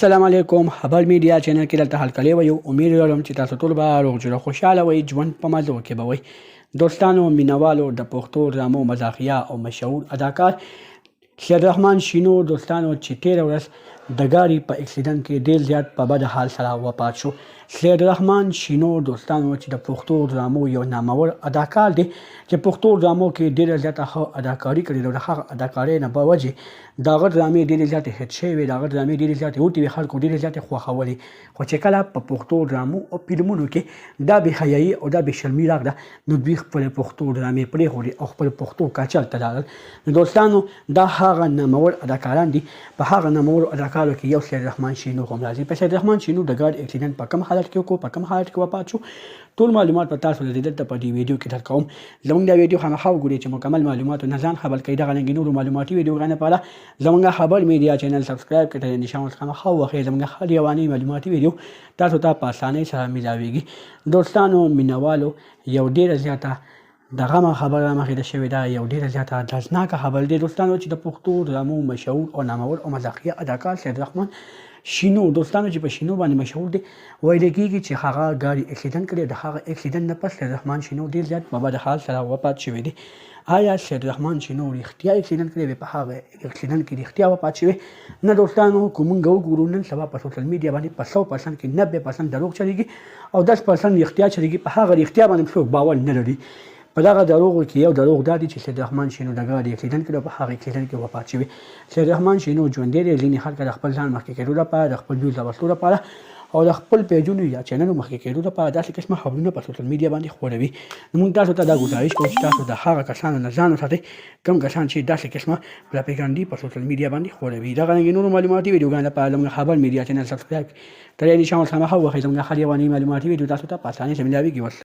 السلام علیکم. خبر میډیا چینل کې دلته حلقه لیوي. امید لرم چې تاسو ټول به روغ جوړ خوشاله وئ، ژوند په مزو کې به وئ. دوستانو، مینوالو د پښتو ډرامو مزاحیه او مشهور اداکار سیدرحمان شینو دوستانو چې تېره ورځ د ګاډي په اکسیډنټ کې ډېر زیات په بد حال سره وفات شو. سیدرحمان شینو دوستانو چې د پښتو ډرامو یو نامور اداکار دی چې پښتو ډرامو کې ډېره زیاته ښه اداکاري کړې ده. د هغه اداکارۍ نه په وجې د هغه ډرامې ډېرې زیاتې هټ شوې وې، د هغه ډرامې ډېرې زیاتې اوتې وې، خلکو ډېرې زیاتې خوښولې. خو چې کله په پښتو ډرامو او فلمونو کې دا بېحیایي او دا بېشرمي راغله، نو دوی خپلې پښتو ډرامې پرېښودې او خپل پښتو کلچر ته لاړل. نو دوستانو، دا هغه نامور اداکاران دي. په هغه نامورو اداکارو کې یو سیدرحمان شینو هم راځي. په سیدرحمان شینو د ګاډي اکسیډنټ په کوم حالت کې وکړو، په کوم حالت کې وفات شو، ټول معلومات په تاسو ته دلته په دې ویډیو کې درکوم. زموږ دا ویډیو خامخا وګورئ چې مکمل معلومات او نه ځان خبر کړئ. دغه رنګې نورو معلوماتي ویډیوګانو لپاره زموږ خبر میډیا چینل سبسکرایب کړئ. نشان ورڅخه خامخا ووهئ. زموږ هر یواني معلوماتي ویډیو تاسو ته په اسانۍ سره میلاویږي. دوستانو، مینوالو، یو ډېره زیاته د غمه خبره مخې ته شوې ده، یو ډېره زیاته اندازناکه خبر دی دوستانو چې د پښتو ډرامو مشهور او نامور او مزاحیه اداکار سیدرحمان شینو دوستانو چې په شینو باندې مشهور دی، ویل کېږي چې هغه ګاډي اکسیډنټ کړی. د هغه اکسیډنټ نه پس سیدرحمان شینو ډېر زیات په بد حال سره وفات شوی دی. آیا سیدرحمان شینو رښتیا اکسیډنټ کړی وی؟ په هغه اکسیډنټ کې رښتیا وفات شوی نه؟ دوستانو، که موږ وګورو نن سبا په سوشل میډیا باندې په 100% کې 90% دروغ چلیږي او 10% رښتیا چلیږي. په هغه رښتیا باندې څوک باور نه لري. په دغه دروغو کې یو دروغ دا دی چې سیدرحمان شینو د ګاډي اکسیډنټ کړی او په هغه اکسیډنټ کې وفات شوی. سیدرحمان شینو ژوندی دی. ځینې خلک د خپل ځان مخکې کېدو لپاره، د خپل ویوز راوستلو لپاره او د خپل پیجونو یا چینلو مخکې کېدو لپاره داسې قسمه خبرونه په سوشل میډیا باندې خپروي. نو موږ تاسو ته دا ګزارش کوو چې تاسو د هغه کسانو نه ځان وساتئ کوم کسان چې داسې قسمه پروپاګاندا په سوشل میډیا باندې خپروي. دغه رنګې نورو معلوماتي ویډیوګانو لپاره زموږ خبر میډیا چینل سبسکرایب کړئ. نشان ورڅخه ووهئ. زموږ هر یواني معلوماتي ویډیو تاسو ته په اسانۍ سره میلاویږي.